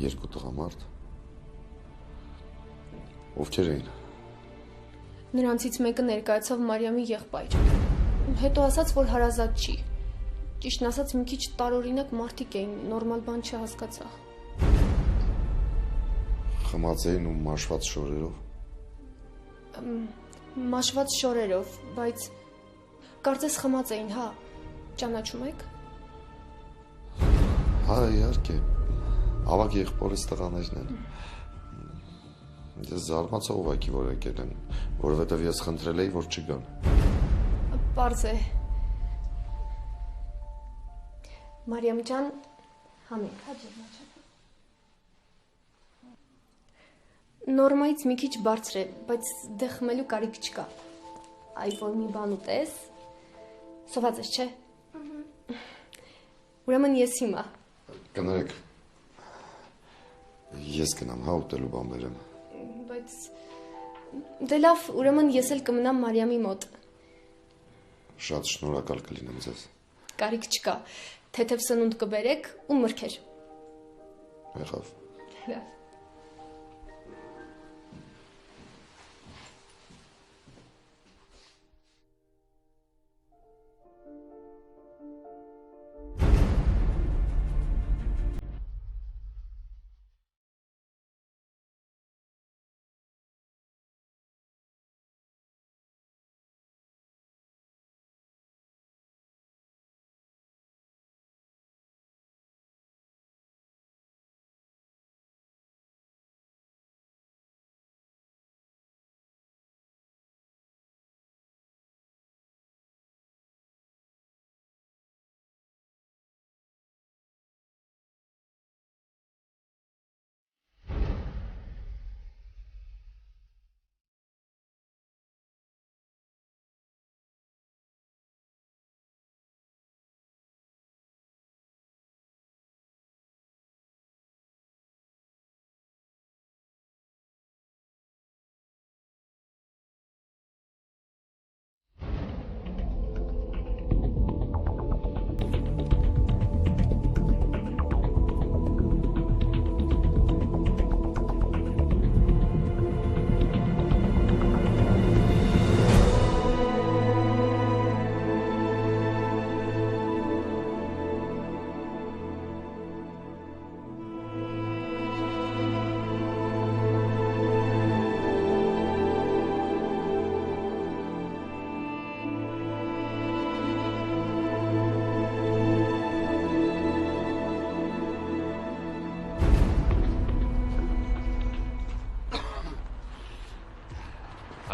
երկու տղամարդ։ Ովքեր էին։ Նրանցից մեկը ներկայացավ Մարիամի եղբայրը։ Հետո ասաց, որ հարազատ չի։ Ճիշտն ասած, մի քիչ տարօրինակ մարդիկ էին, նորմալ բան չհասկացա։ Խմած էին ու մաշված շորերով։ Մաշված շորերով, բայց կարծես խմած էին, հա։ Ճանաչում եք։ Հա, իհարկե։ Ավագ եղբորս տղաներն են։ Ես զարմացա ուղղակի, որ եկել են, որովհետև ես խնդրել էի, որ չգան։ Պարզ է։ Մարիամ ջան, համենք, հա ջերմաչափ։ Նորմայից մի քիչ բարձր է, բայց դե խմելու կարիք չկա։ Այ որ մի բան ուտես։ Սոված ես, չէ։ Ուրեմն ես հիմա։ Կներեք։ Ես գնամ, հա, ուտելու բան բերեմ։ Բայց դե լավ, ուրեմն ես էլ կմնամ Մարիամի մոտ։ Շատ շնորհակալ կլինեմ ձեզ։ Կարիք չկա։ Թեթև սնունդ կբերեք ու մրգեր։ Եղավ։ Լավ։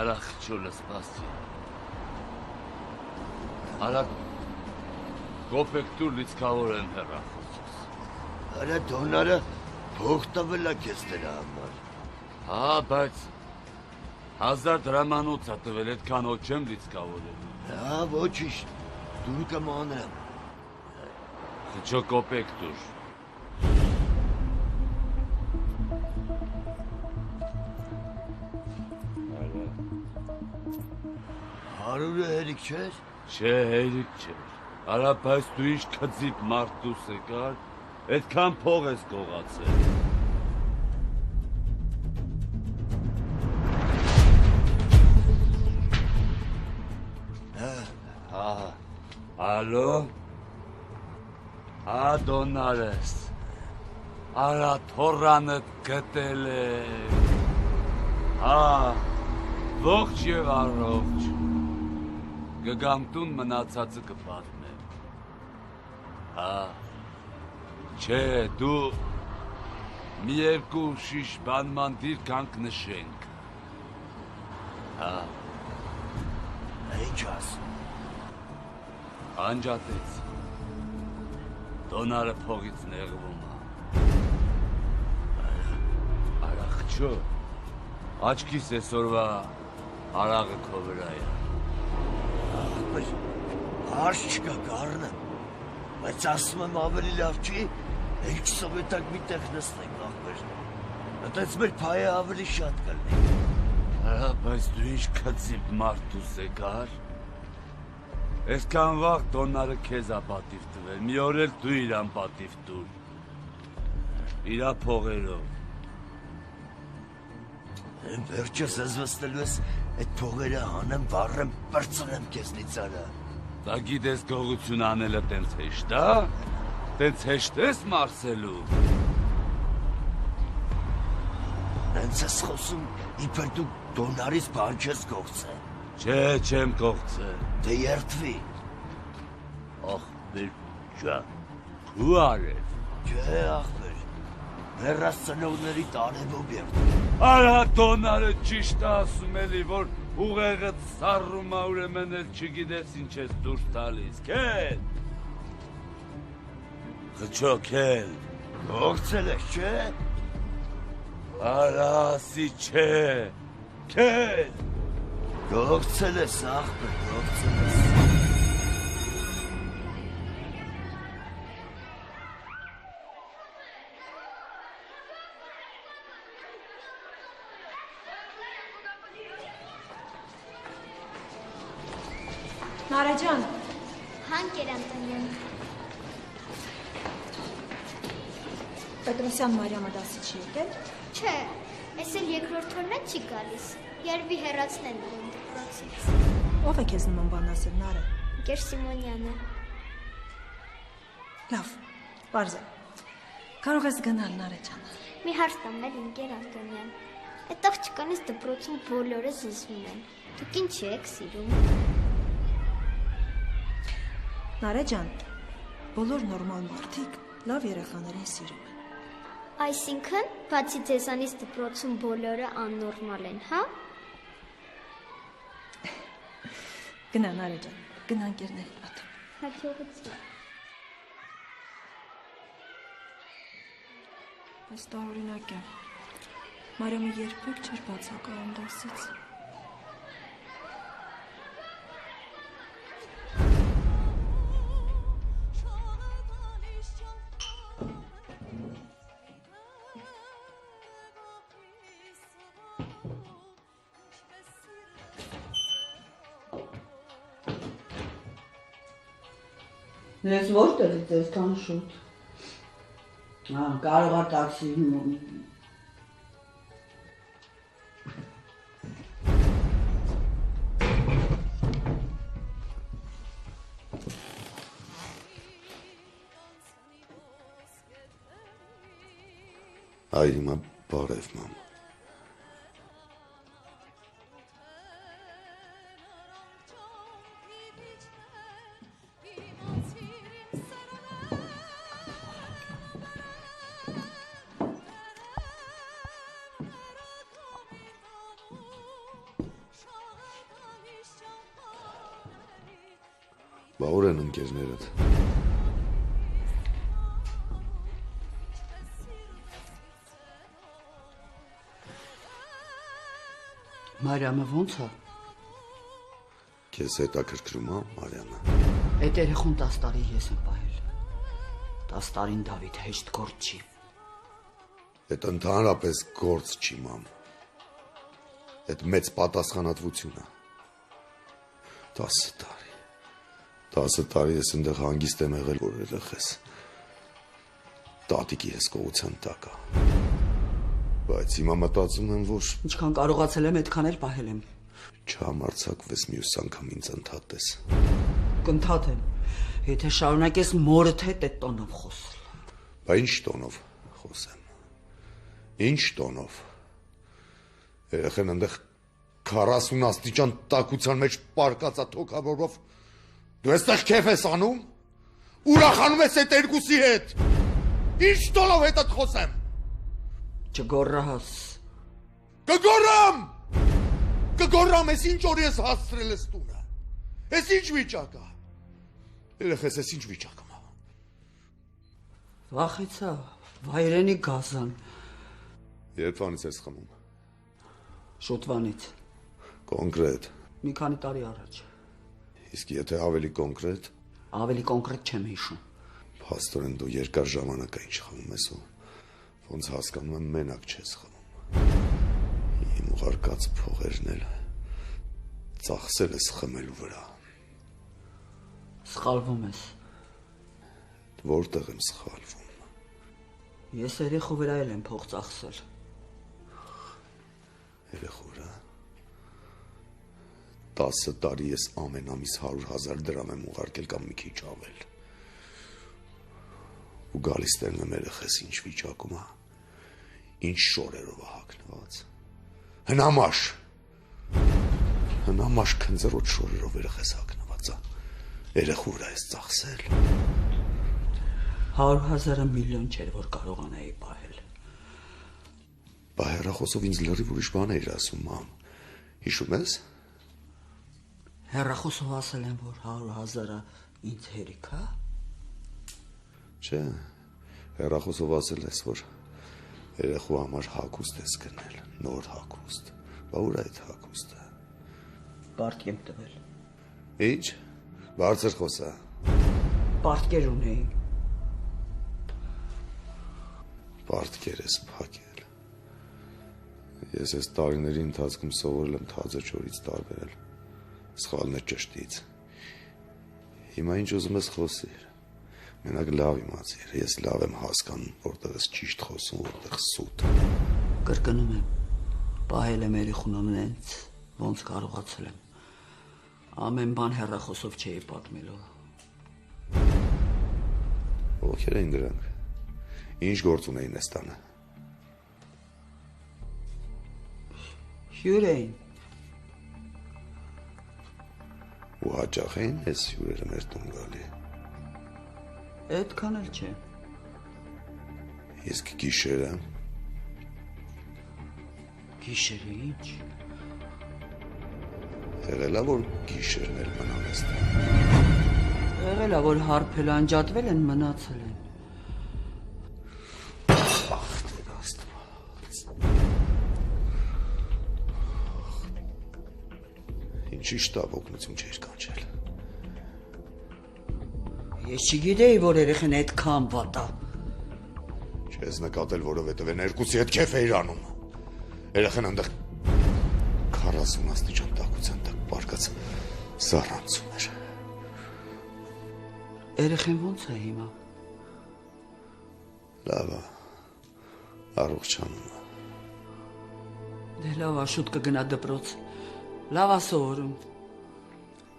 Արախ չուլը սպասի։ Արախ կոպեկտուր լիցքավոր են հեռախոսս։ Արա դոնարը փող տվել է քեզ դրա համար։ Հա, բայց 1000 դրամանոց է տվել, այդքան ոչ չեմ լիցքավորել։ Հա, ոչինչ, դուր կմանրեմ։ Խչո կոպեկտուր։ Հարուրը հերիք չեր։ Չէ, հերիք չէր։ Արա, բայց դու ինչ քծիպ մարդուս եկար, այդքան փող ես կողացել։ Հա, ալո։ Հա, դոնարես։ Արա, թորանդ գտել է։ Հա, ողջ եւ առողջ։ Գգամ տուն մնացածը կպատմեմ։ Հա, չէ, դու մի երկու շիշ բանման դիր կանք նշենք։ Հա, ինչ ասում։ Անջատեց, դոնարը փողից նեղվում Արախ չո, աչքիս էսորվա արաղը քո վրա է։ Հարց չկա կարնը, բայց ասում եմ ավելի լավ չի, ենք սովետակ մի տեղ նստենք աղբեր, այդպես մեր փայը ավելի շատ կլնի։ Արա, բայց դու ինչ քծիպ մարդուս եկար, այսքան վաղ դոնարը քեզ ա պատիվ տվել, մի օր էլ դու իրան պատիվ տուր։ իրա փողերով։ Եմ վերջս զվստելու ես այդ փողերը հանեմ, վառեմ, պրծնեմ քեզնից արա։ Դա գիտես գողություն անելը տենց հեշտ է։ Տենց հեշտ ես մարսելու։ Նենց ես խոսում, իբր դու դոնարից բան չես կողցել։ Չէ, չեմ կողցել։ Դե երդվի։ Ախպեր ջան։ Ու արև։ Չէ, ախպեր։ Մեռած ծնողների տարևով երդվի։ Արա դոնարը ճիշտ է ասում էլի, որ ուղեղը սառում է, ուրեմն էլ չգիտես ինչ ես դուրս տալիս։ Քել։ Խչո, քել։ Կողցել ես, չէ։ Արա, ասի չէ։ Քել։ Կողցել ես, ախպեր, կողցել ես։ Նարե ջան, Հանքեր Անտոնյան, Պետրոսյան Մարիամը դասի չի եկել։ չէ, ես էլ երկրորդ օրն չի գալիս, երևի հեռացնեն դրում դպրոցից, Ով է քեզ նման բան ասել, Նարե։ Գեր Սիմոնյանը, Լավ, պարզ է։ Կարող ես գնալ, Նարե ջան։ մի հարց տամ էլ Գեր Անտոնյան, այդ աղջկանից դպրոցում բոլորը զզվում են, դուք ինչ եք սիրում, Նարե ջան, բոլոր նորմալ մարդիկ լավ երեխաներին սիրում են։ այսինքն, բացի ձեզանից դպրոցում բոլորը աննորմալ են, հա? Գնա, Նարե ջան, գնա ընկերների մոտ։ Հաջողություն։ Բայց տարօրինակ է։ Մարիամը երբեք չէր բացակայում դասից։ Ես որտեղից ես քան շուտ։ Կարող է տաքսի Այ հիմա բարև մամ։ Բա ուր են ընկերներդ։ Մարիամը ոնց է։ Քեզ հետաքրքրում է Մարիամը։ Այդ երեխուն 10 տարի ես եմ պահել։ 10 տարին Դավիթ հեշտ գործ չի։ Այդ ընդհանրապես գործ չի մամ։ Այդ մեծ պատասխանատվություն է։ 10 տարի։ 10 տարի ես այնտեղ հանգիստ եմ եղել, որ երեխես։ Տատիկի հսկողության տակ է։ Բայց հիմա մտածում եմ, որ Ինչքան կարողացել եմ, այդքան էլ պահել եմ։ չհամարձակվես մյուս անգամ ինձ ընդհատես։ Կընդհատեմ։ Եթե շարունակես մորդ հետ այդ տոնով խոսել։ Բա ինչ տոնով խոսեմ։ Ինչ տոնով։ Երեխեն այնտեղ 40 աստիճան տաքության մեջ պարկածա թոքաբորով դու այստեղ քեֆ ես անում։ Ուրախանում ես այդ երկուսի հետ։ Ինչ տոնով հետդ խոսեմ։ Չգոռաս։ Կգոռամ։ Կգոռամ, ես ինչ օր ես հասցրել ես տունը։ Ես ինչ վիճակ է։ Երեխես ես ինչ վիճակում է։ Վախեցա, վայրենի գազան։ Երբանից ես խմում։ Շոտվանից։ Կոնկրետ։ Մի քանի տարի առաջ։ Իսկ եթե ավելի կոնկրետ, Ավելի կոնկրետ չեմ հիշում։ փաստորեն դու երկար ժամանակ ինչ խմում ես ու ոնց հասկանում եմ մենակ չես խմում։ Իմ ուղարկած փողերն էլ ծախսել ես խմելու վրա։ Սխալվում ես։ Որտեղ եմ սխալվում։ Ես երեխու վրա եմ փող ծախսել։ Երեխու վրա։ 10 տարի ես ամեն ամիս 100,000 դրամ եմ ուղարկել կամ մի քիչ ավել։ Ու գալիս տերն եմ երեխես ինչ վիճակում է, ինչ շորերով է հագնված։ Հնամաշ քնձրոտ շորերով երեխես հագնված է։ Երեխու վրա ես ծախսել։ 100,000-ը միլիոն չէր, որ կարողանայի պահել։ Բա հեռախոսով ինձ լրիվ ուրիշ բան էիր ասում, մամ։ Հիշում ես։ Հեռախոսով ասել եմ, որ 100,000-ը ինձ հերիք է։ Չէ, հեռախոսով ասել ես, որ երեխու համար հագուստ ես գնել, նոր հագուստ։ Բա ուր է այդ հագուստը։ Պարտք եմ տվել։ Ինչ։ Բարձր խոսա։ Պարտքեր ունեի։ Պարտքեր ես փակել։ Ես այս տարիների ընթացքում սովորել եմ թաձը չորից տարբերել։ Սխալն է ճշտից։ Հիմա ինչ ուզում ես խոսիր։ Մենակ լավ իմացիր, ես լավ եմ հասկանում, որտեղ ես ճիշտ խոսում, որտեղ սուտ։ Կրկնում եմ, պահել եմ երեխուն ամենից, ոնց կարողացել եմ։ Ամեն բան հեռախոսով չէի պատմելու։ Ովքեր էին դրանք։ Ինչ գործ ունեին այս տանը։ Հյուր էին։ Ու հաճախ էին այս հյուրերը մեր տուն գալի։ Այդքան էլ չէ։ Իսկ գիշերը։ Գիշերը ինչ։ Եղել է, որ գիշերն էլ մնան այստեղ։ Եղել է, որ հարբել անջատվել են, մնացել են։ Ախ, Տեր Աստված։ Ինչի շտապ օգնություն չէր կանչել։ Ես չգիտեի, որ երեխան այդքան վատ է։ Չես նկատել, որովհետև այն երկուսի հետ քեֆ էիր անում։ Երեխան այնտեղ 40 աստիճան տաքության տակ պարկած զառանցում էր։ Երեխան ո՞նց է հիմա։ Լավ է, առողջանում է։ Դե լավ է, շուտ կգնա դպրոց։ Լավ է սովորում։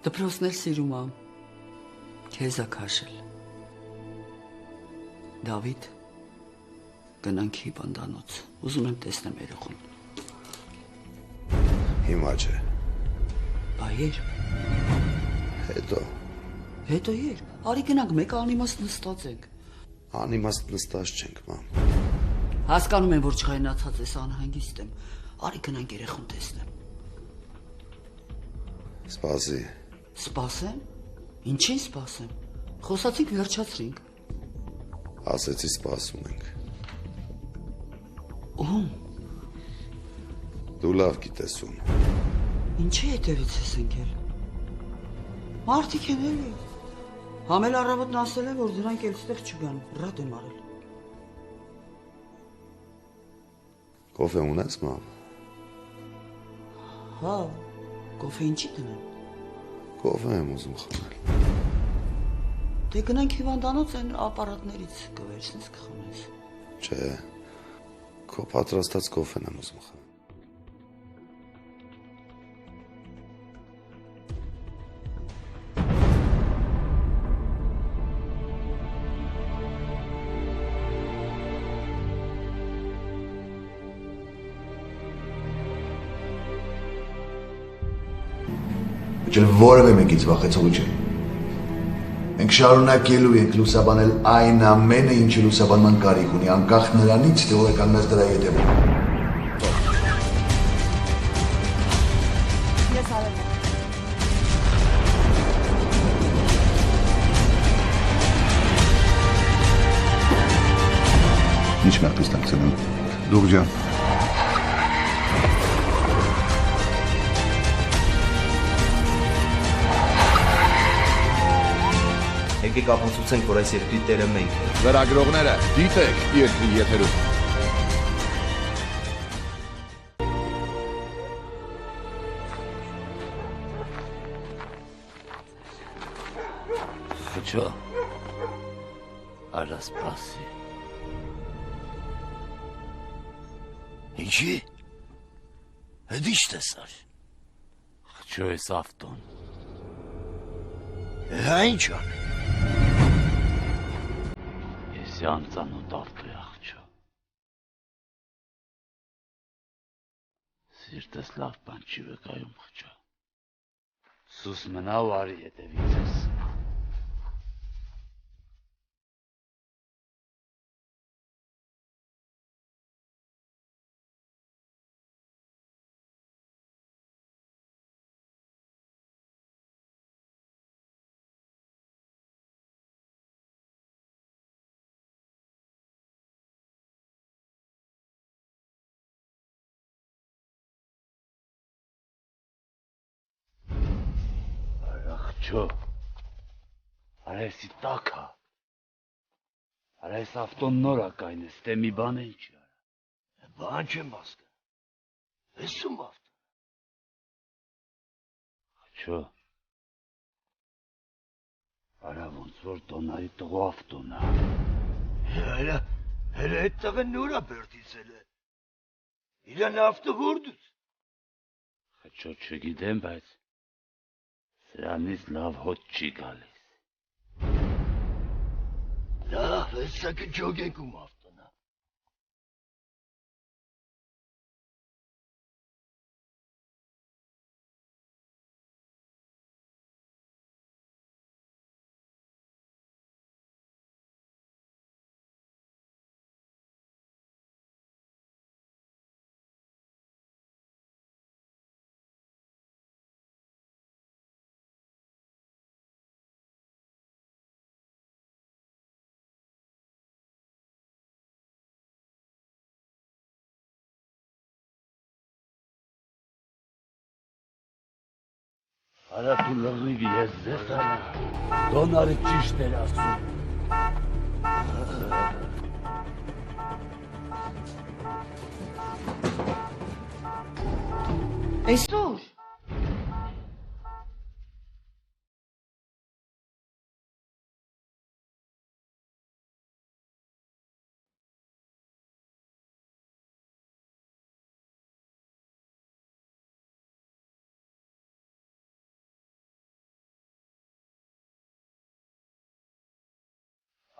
Դպրոցն էլ սիրում եմ։ Քեզ է քաշել։ Դավիթ, գնանք հիվանդանոց։ Ուզում եմ տեսնեմ երեխուն։ Հիմա չէ։ Բա երբ։ Հետո երբ։ Արի գնանք, մեկը անիմաստ նստած ենք։ Անիմաստ նստած չենք, մամ։ Հասկանում եմ, որ չխայնացած ես, անհանգիստ եմ։ Արի գնանք երեխուն տեսնեմ։ Սպասի։ Սպասեմ։ Ինչին սպասեմ։ Խոսացինք, վերջացրինք։ Ասեցի սպասում ենք։ Ում։ Դու լավ գիտես ում։ Ինչի հետևից ես ընկել։ Մարդիկ են էլի։ Համել առավոտն ասել են, որ դրանք էլ ստեղ չգան, ռադ եմ արել։ Կոֆե ունես, մամ։ Հա, կոֆե ինչի տնեմ։ Կոֆե եմ ուզում խմել։ Դե գնանք հիվանդանոց այն ապարատներից կվերցնես կխմես։ Չէ, քո պատրաստած կոֆեն եմ ուզում խմել։ Չէ որևէ մեկից վախեցողի չէ։ Մենք շարունակելու ենք լուսաբանել այն ամենը, ինչը լուսաբանման կարիք ունի, անկախ նրանից, թե ով է կանգնած դրա ետևում։ Ես արել եմ։ Ինչ մեղքից տակցել եմ։ Դուք ջան։ Եկեք ապացուցենք, որ այս երկրի տերը մենք ենք։ Լրագրողները, դիտեք երկրի եթերում։ Խճո, արա սպասի։ Ինչի։ Հետ ինչ տեսար։ Աղջո ես ավտոն։ Հա ինչ անի։ Ես անծանոթ ավտո է աղջո։ Սիրտս լավ բան չի վկայում աղջո։ Սուս մնա ու արի հետևից ես։ Աղջո, արայսի տակա, արայս ավտոն նոր ակայն ես, դե մի բան է ինչ արա։ Բան չեմ ասկա, ես ում ավտոն։ Աղջո, արա ոնց որ տոնարի տղու ավտոն է։ Հələ այդ տղը նորա բերդիցել է։ Իրան ավտո որդուց։ Աղջո, չգիտեմ, բայց սրանից լավ հոտ չի գալիս։ Լավ, հեսա կջոգենք ում ավտոնա։ Արա դու լղիվ ես ձեզ արա, դոնարը ճիշտ էր ասում։ Այսօր։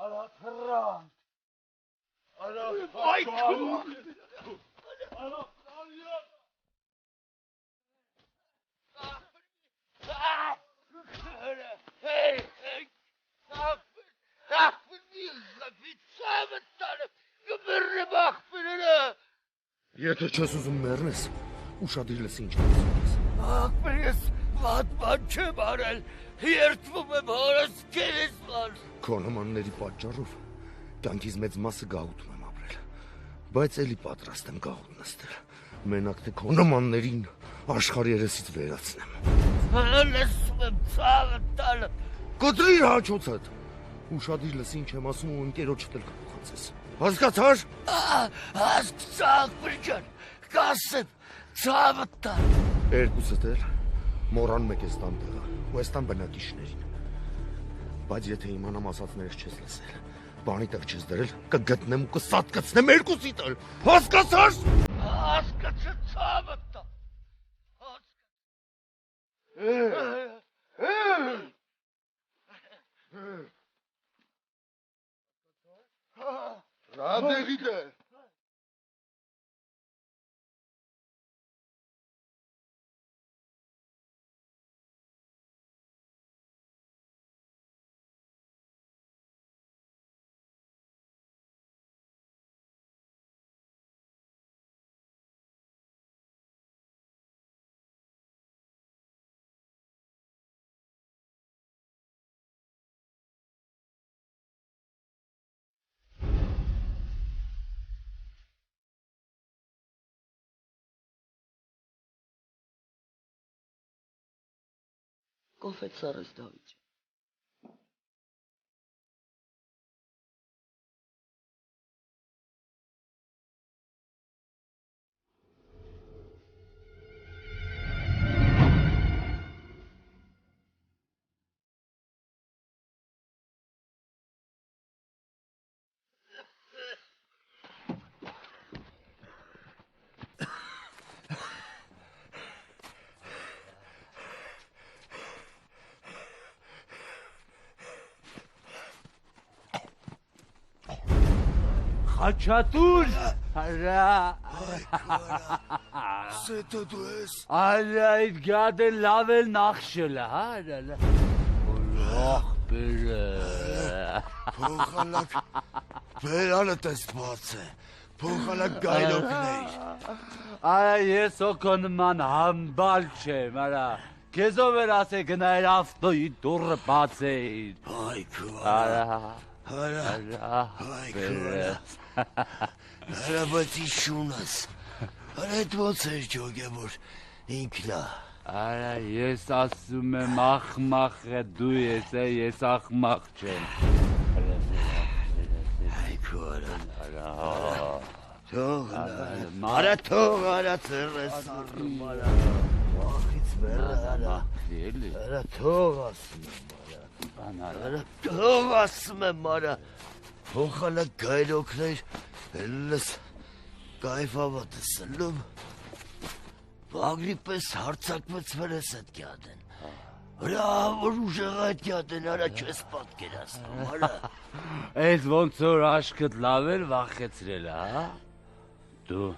Արա թռան, արա Այդքուն։ արա ծալյա։ Եթե չես ուզում մեռնես, ուշադիր լս ինչ կասես։ Ախպեր ես վատ բան չեմ արել, երդվում եմ հորս կերես բան։ Քո նմանների պատճառով կյանքիս մեծ մասը գաղութում եմ ապրել, բայց էլի պատրաստ եմ գաղութ նստել, մենակ թե քո նմաններին աշխարհի երեսից վերացնեմ։ Լսում եմ ցավը տալը։ Կտրիր հաչոցդ։ Ուշադիր լս ինչ եմ ասում ու ընկերոջդ էլ կփոխանցես։ Հասկացար։ Հասկացա ախպեր ջան, կասեմ ցավը տալ։ Երկուսդ էլ մորան մեկ ես տան տեղը ու ես տան բնակիչներին։ Բայց եթե իմանամ ասածներս չես լսել, բանի տեղ չես դրել, կգտնեմ ու կսատկացնեմ երկուսիդ էլ։ Հասկացար։ Հասկացա ցավը տալ։ Ռադեղի դե։ Կոնֆեցարս Դավիթ։ Աչատուր։ Արա։ Սետը դու ես։ Արա այդ գադը լավ էլ նախշել է, հա։ Ուրախ բերը։ Փոխանակ բերանը տես բաց է։ Փոխանակ գայլոքներ։ Արա ես օկոնման համբալ չեմ, արա։ Քեզով էր ասե գնայր ավտոյի դուռը բացեին։ Այ քո Արա։ Այ քո Արա բացի շունս։ Արա այդ ոնց էր ջոգևոր ինքնա։ Արա ես ասում եմ ախմախ է դու ես ախմախ չեմ։ Այ քո Արա թող արա ծրես առում արա Ախից բերը արա թող ասում եմ արա թող ասում եմ արա Փոխանակ գայլոքներ Լս կայֆավատ է սլում Բագրի պես հարցակվեց վրես այդ գյադեն Հրա որ ուժեղ այդ գյադեն արա չես պատկերացնում արա Այս ոնց որ աշկդ լավ էր վախեցրել հա Դու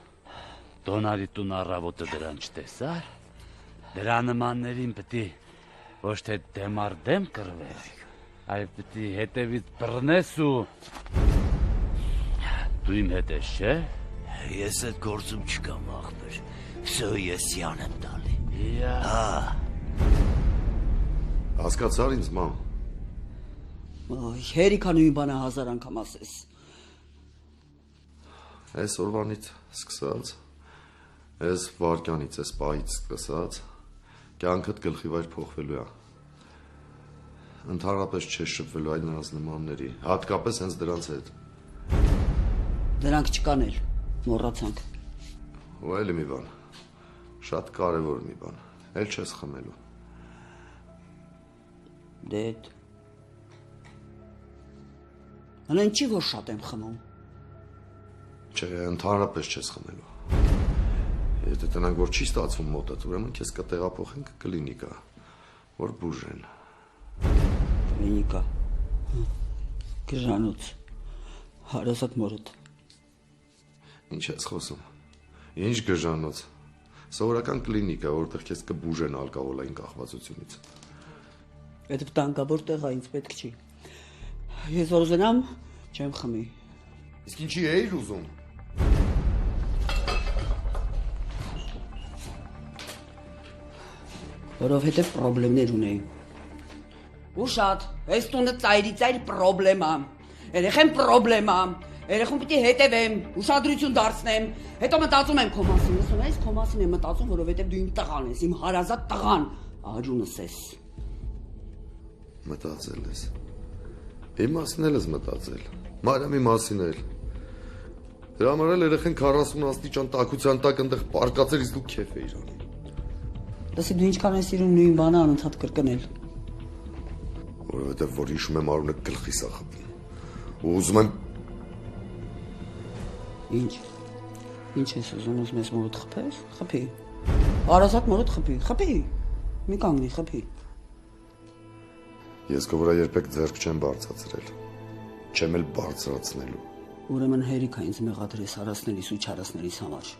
դոնարի տուն առավոտը դրան չտեսար Դրա նմաններին պտի ոչ թե դեմ առ դեմ կռվես այլ պտի հետևից բռնես ու Դու իմ հետ ես չէ Ես այդ գործում չկամ ախպեր Վսո ես յան եմ տալի Հասկացար ինձ մամ Հերիքան ու իմ բանը 1000 անգամ ասես Այս օրվանից սկսած Այս վարքյանից, այս պահից սկսած Կյանքդ գլխի վայր փոխվելու է Ընդհանրապես չես շփվելու այլ նրանց նմանների Հատկապես հենց դրանց հետ Դրանք չկան էլ, մոռացանք Ու այլ մի բան Շատ կարևոր մի բան Էլ չես խմելու Դեդ Հնեն չի որ շատ եմ խմում Չէ, ընդհանրապես չես խմելու Եթե տնանք որ չի ստացվում մոտդ Ուրեմն քեզ կտեղափոխենք կլինիկա Որ բուժեն Կլինիկա Գժանոց Հարազատ մորդ Ինչ ես խոսում Ինչ գժանոց Սովորական կլինիկա, որտեղ քեզ կբուժեն ալկոհոլային կախվածությունից Այդ վտանգավոր տեղը ինձ պետք չի Ես որ ուզենամ չեմ խմի Իսկ ինչի էիր ուզում Որովհետև պրոբլեմներ ունեի Ու շատ, այս տունը ծայրի պրոբլեմա Երեխեն պրոբլեմա Երեխուն պիտի հետևեմ, ուշադրություն դարձնեմ Հետո մտածում եմ քո մասին Ասում ես քո մասին եմ մտածում, որովհետև դու իմ տղան ես Իմ հարազատ տղան Աջունս ես Մտածել ես Իմ մասին էլ ես մտածել Մարիամի մասին էլ Դրա համար էլ երեխեն 40 աստիճան տաքության տակ ընդեղ պարկացել իսկ դու քեֆ էիր անում Լսի դու ինչքան ես սիրում նույն բանը անընդհատ կրկնել Որովհետև որ հիշում եմ արունը գլխիս է խփում Ու ուզում եմ Ինչ ես ուզում ես մորդ խփես Խփի Հարազատ մորդ խփի Մի կանգնի խփի Ես քո վրա երբեք ձեռք չեմ բարձրացրել Չեմ էլ բարձրացնելու Ուրեմն հերիք է ինձ մեղադրես հարասներիս ու չարասներիս համար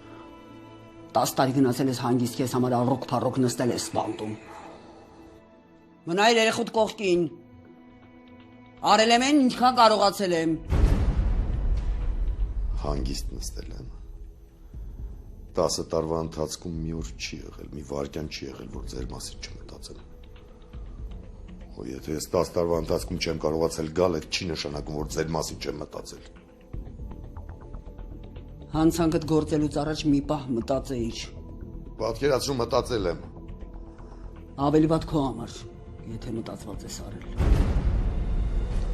10 տարի գնացել ես հանգիստ քեզ համար առոք-փառոք նստել ես սպանդում Մնայր երեխուդ կողքին Արել եմ են ինչքան կարողացել եմ Հանգիստ նստել եմ 10 տարվա ընթացքում մի օր չի եղել Մի վայրկյան չի եղել որ ձեր մասին չմտածեմ Ու եթե ես 10 տարվա ընթացքում չեմ կարողացել գալ Այդ չի նշանակում որ ձեր մասին չեմ մտածել Հանցանքդ գործելուց առաջ մի պահ մտածեիր Պատկերացրու մտածել եմ Ավելի վատ քո համար Եթե մտածված ես արել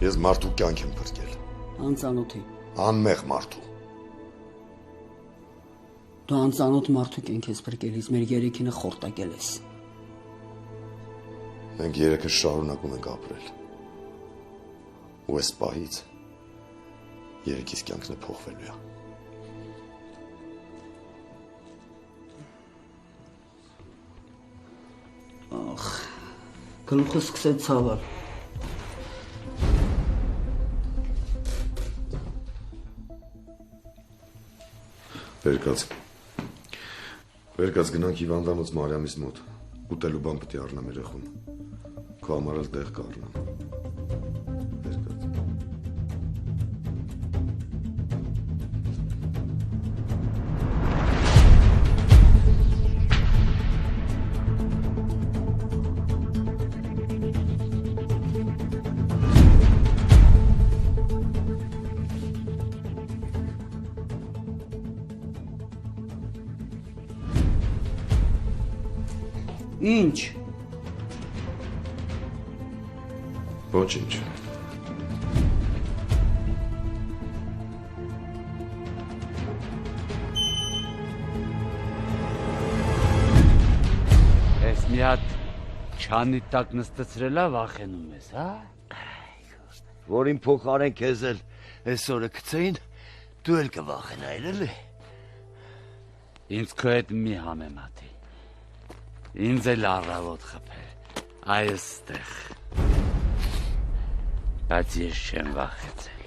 Ես մարդու կյանք եմ փրկել Անծանոթի Անմեղ մարդու Դու անծանոթ մարդու կյանք ես փրկելիս մեր երեքինը խորտակել ես Մենք երեքը շարունակում ենք ապրել Ու այս պահից երեքիս կյանքն է փոխվելու է Ախ Գլուխը սկսեց ցավել Վերկաց գնանք հիվանդանոց Մարիամից մոտ, ուտելու բան պիտի առնեմ երեխուն, քո համար էլ տեղ կառնեմ, վերկաց։ Ինչ։ Ոչինչ։ Ես մի հատ չանի տակ նստեցրելա վախենում ես, հա? Որին փոխարեն քեզ էլ այսօրը գցեին, դու էլ կվախենայր էլի։ Ինձ քո հետ մի համեմատի։ Ինձ էլ առավոտ խփել, այստեղ։ Բայց ես չեմ վախեցել։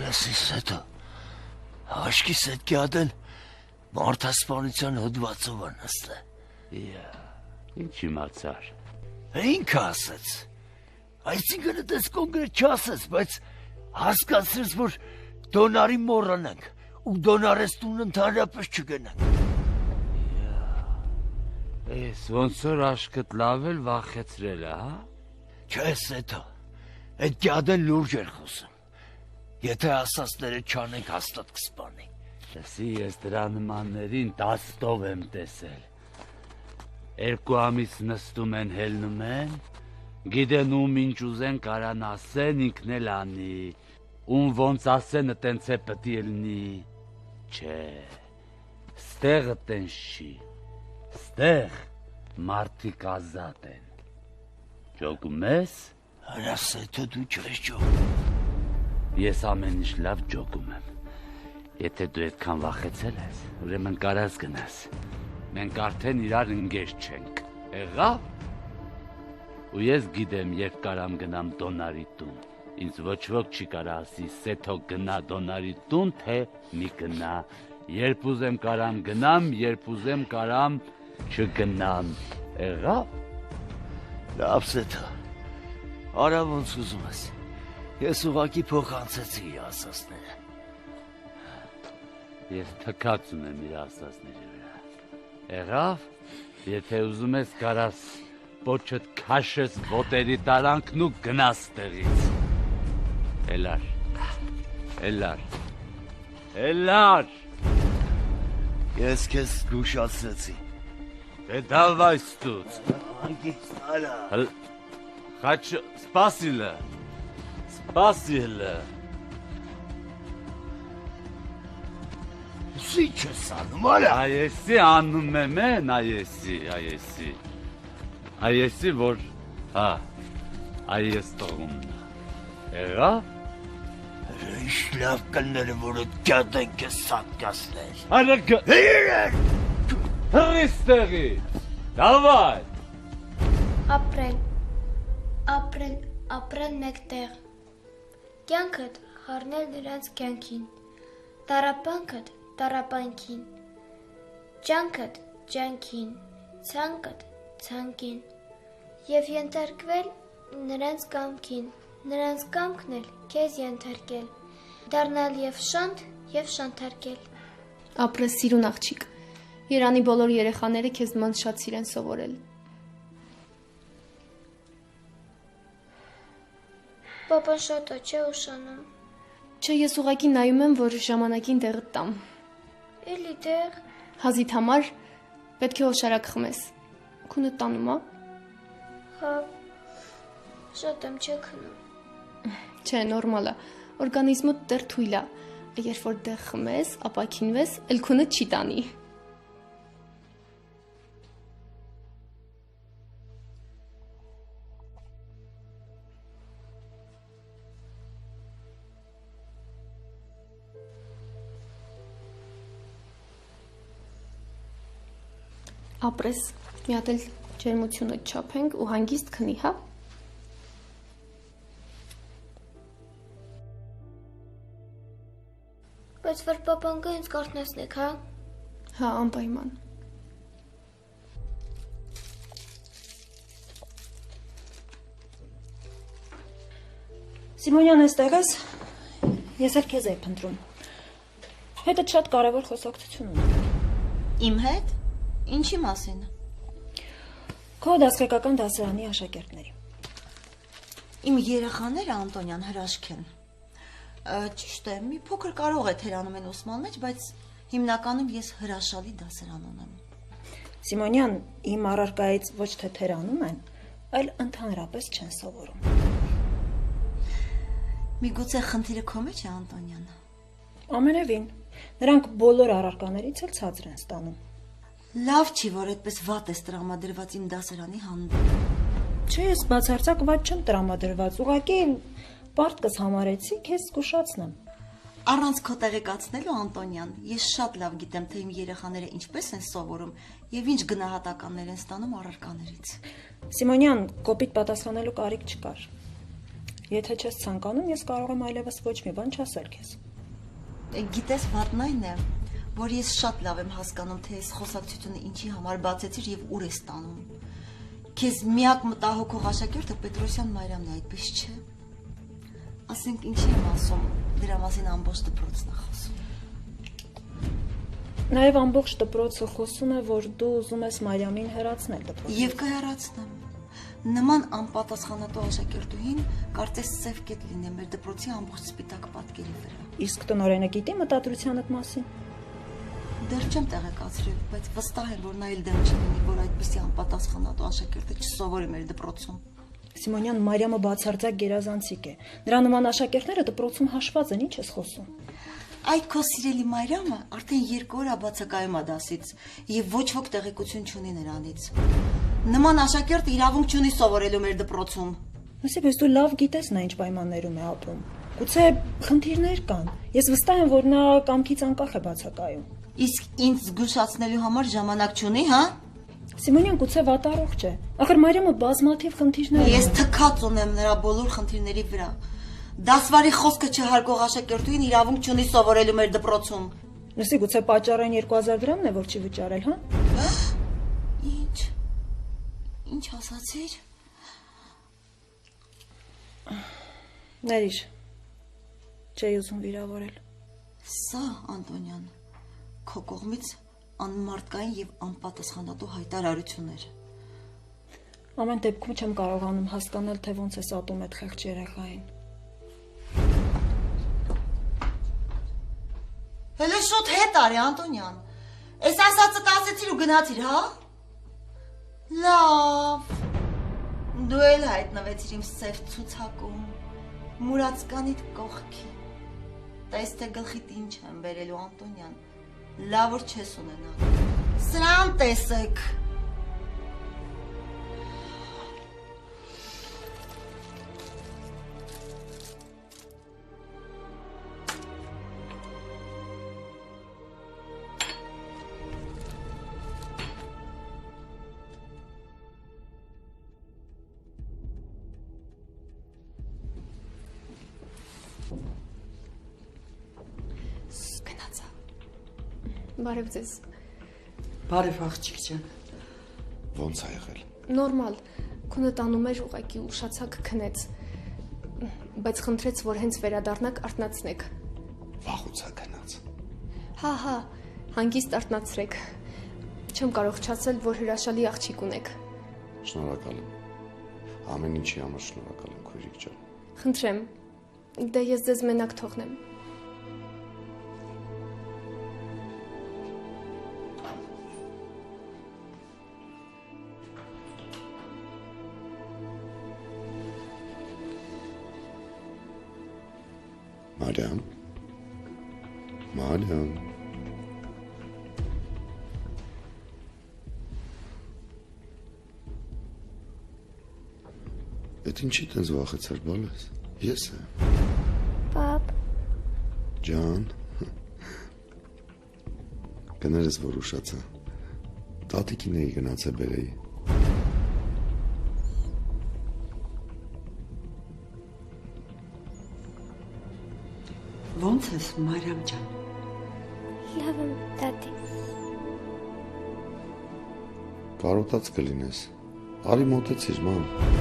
Լսիս հետո, աշկիս հետ կյադեն մարդասպանության հոդվածով անաստ է։ Ինչ իմացար։ Ինքը ասաց, այսինքն դες կոնկրետ չասաց, բայց հասկացրեց, որ դոնարի մոռանանք, ու դոնարեստուն ընդհանրապես չգնանք։ Ես ոնց որ աշկդ լավ էլ վախեցրել է, հա? Չես հետո, այդ գյադեն լուրջ էր խոսում, եթե ասածները չանենք հաստատ կսպանի։ Լսի, ես դրա նմաններին 10 տով եմ տեսել։ 2 ամիս նստում են, հելնում են, գիտեն ում ինչ ուզեն կարան ասեն, ինքն էլ անի, ում ոնց ասեն տենց է պտի ելնի, չէ, ստեղը տենց չի, ստեղ մարդիկ ազատ են, ճոգում ես? Հրաս հետո դու չես ճոգում։ Ես ամեն ինչ լավ ճոգում եմ, եթե դու այդքան վախեցել ես, ուրեմն կարաս գնաս, մենք արդեն իրար ընկեր չենք, եղավ? Ու ես գիտեմ, երբ կարամ գնամ դոնարի տուն, ինձ ոչ ոք չի կարա ասի, սեթո գնա դոնարի տուն, թե մի գնա, երբ ուզեմ կարամ գնամ, երբ ուզեմ կարամ չգնամ, եղավ? Լավ սեթո, արա ոնց ուզում ես, ես ուղակի փոխանցեցի ասասները։ Ես թքած ունեմ իր ասասների վրա, եղավ? Եթե ուզում ես կարաս պոչդ քաշես ոտերի տարանքն ու գնաս տեղից։ Էլար, էլար, էլար։ Ես քեզ զգուշացրեցի։ Դե դավայ ստուց։ Անգից ալա։ Խաչ, սպասիլը, սպասիլը։ Սի չես անում, ալա։ Այեսի անում եմ են, այեսի, որ, հա, այես տողումն, եղավ? Ինչ լավ կլներ, որ այդ գյադեն կես սատկասներ։ Արա Հիրեր! հղիս տեղից, դավայ։ Ապրել մեկտեղ, կյանքդ խառնել նրանց կյանքին, տառապանքդ տառապանքին, ջանքդ ջանքին, ցանկդ ցանկին, և ենթարկվել նրանց կամքին, նրանց կամքն էլ քեզ ենթարկել, դառնալ և շանթ և շանթարկել։ Ապրես սիրուն աղջիկ, Երանի բոլոր երեխաները քեզ նման շատ սիրեն սովորել։ Պապան շատ չէ ուշանում։ Չէ, ես ուղղակի նայում եմ, որ ժամանակին տեղը տամ։ Էլի տեղ։ Հազիդ համար պետք է օշարակ խմես։ Քունը տանում, ա։ Հա, շատ եմ չէ քնում։ Չէ, նորմալ է։ Օրգանիզմդ դեռ թույլ է։ Երբ որ դեղ խմես, ապակինվես, էլ քունը չի տանի։ Ապրես, մի հատ էլ ջերմությունը չափենք ու հանգիստ քնի, հա։ ասաց, որ պապան գա ինձ կարտնացնեք, հա։ Հա, անպայման։ Սիմոնյան, այստեղ ես։ Ես էլ քեզ եի փնտրում։ Հետդ շատ կարևոր խոսակցություն ունեմ։ Իմ հետ։ Ինչի մասին։ Քո դասկեկական դասարանի աշակերտների։ Իմ երեխաները Անտոնյան հրաշք են։ Ճիշտ է, մի փոքր կարող է թերանում են ուսման մեջ, բայց հիմնականում ես հրաշալի դասարան ունեմ։ Սիմոնյան, իմ առարկայից ոչ թե թերանում են, այլ ընդհանրապես չեն սովորում։ Միգուցե խնդիրը քո մեջ է, Անտոնյան։ Ամենևին, նրանք բոլոր առարկաներից էլ ցածր են ստանում։ Լավ չի, որ այդպես վատ ես տրամադրված իմ դասարանի հանդեպ։ Չէ, ես բացարձակ վատ չեմ տրամադրված, ուղղակի պարտքս համարեցի քեզ զգուշացնեմ։ Առանց քո տեղեկացնելու, Անտոնյան, ես շատ լավ գիտեմ, թե իմ երեխաները ինչպես են սովորում եւ ինչ գնահատականներ են ստանում առարկաներից։ Սիմոնյան, կոպիտ պատասխանելու կարիք չկար։ Եթե չես ցանկանում, ես կարող եմ այլևս ոչ մի բան չասել քեզ։ Գիտես, վատն այն է, որ ես շատ լավ եմ հասկանում, թե այս խոսակցությունը ինչի համար բացեցիր եւ ուր է ստանում։ Քեզ միակ մտահոգող աշակերտը Պետրոսյան Մարիամն է, այդպես չէ։ Ասենք ինչի եմ ասում, դրա մասին ամբողջ դպրոցն է խոսում։ Նաեւ ամբողջ դպրոցը խոսում է, որ դու ուզում ես Մարիամին հեռացնել դպրոցից։ Եվ կհեռացնեմ։ Նման անպատասխանատու աշակերտուհին կարծես սև կետ լինի մեր դպրոցի ամբողջ սպիտակ պատկերի վրա։ Իսկ տնօրենը գիտի մտադրությանդ մասին։ Դեռ չեմ տեղեկացրել, բայց վստահ եմ, որ նա էլ դեմ չլինի, որ այդպիսի անպատասխանատու աշակերտը չսովորի մեր դպրոցում։ Սիմոնյան, Մարիամը բացարձակ գերազանցիկ է։ Նրա նման աշակերտները դպրոցում հաշված են, ինչ ես խոսում։ Այդ քո սիրելի Մարիամը արդեն 2 օր է բացակայում է դասից եւ ոչ ոք տեղեկություն չունի նրանից։ Նման աշակերտը իրավունք չունի սովորելու մեր դպրոցում։ Ասի, բայց դու լավ գիտես նա ինչ պայմաններում է ապրում։ Գուցե խնդիրներ կան։ Ես վստահ եմ, որ նա կամքից անկախ է բացակայում։ Իսկ ինձ զգուշացնելու համար ժամանակ չունի, հա։ Սիմոնյան գուցե վատառողջ է։ Ախր Մարիամը բազմաթիվ խնդիրներ ունի։ Ես թքած ունեմ նրա բոլոր խնդիրների վրա։ Դասվարի խոսքը չհարգող աշակերտուհին իրավունք չունի սովորելու մեր դպրոցում։ Լսի, գուցե պատճառային 2000 դրամն է, որ չի վճարել, հա։ Ինչ ասացիր։ Ներիր։ Չէի ուզում վիրավորել։ Սա, Անտոնյան, քո կողմից անմարդկային եւ անպատասխանատու հայտարարություններ։ Ամեն դեպքում չեմ կարողանում հասկանալ, թե ոնց ես ատում այդ խեղճ երեխային։ Հələ շուտ հետ արի, Անտոնյան։ Այս ասածը ասեցիր ու գնացիր, հա։ Լավ։ Դու էլ հայտնվեցիր իմ սև ցուցակում, մուրացկանիդ կողքի։ Տես թե գլխիդ ինչ եմ բերելու, Անտոնյան։ Լավ որ չես ունենա։ Սրան տեսեք։ Բարև ձեզ։ Բարև աղջիկ ջան։ Ոնց ա եղել։ Նորմալ, քունը տանում էր ուղակի ուշացակ քնեց։ Բայց խնդրեց, որ հենց վերադառնաք արթնացնեք։ Վախուց ա գնաց։ Հա, հանգիստ արթնացրեք։ Չեմ կարող չասել, որ հրաշալի աղջիկ ունեք։ Շնորհակալ եմ։ Ամեն ինչի համար շնորհակալ եմ, քույրիկ ջան։ Խնդրեմ, դե ես ձեզ մենակ թողնեմ։ Մարիամ։ Էդ ինչի տենց վախեցար բալես։ Ես եմ։ Պապ։ Ջան։ Կներես, որ ուշացա։ Տատիկին էի գնացել բերեի։ Ոնց ես, Մարիամ ջան։ Լավ եմ, դատի։ Կարոտած կլինես։ Արի մոտեցիր, ման։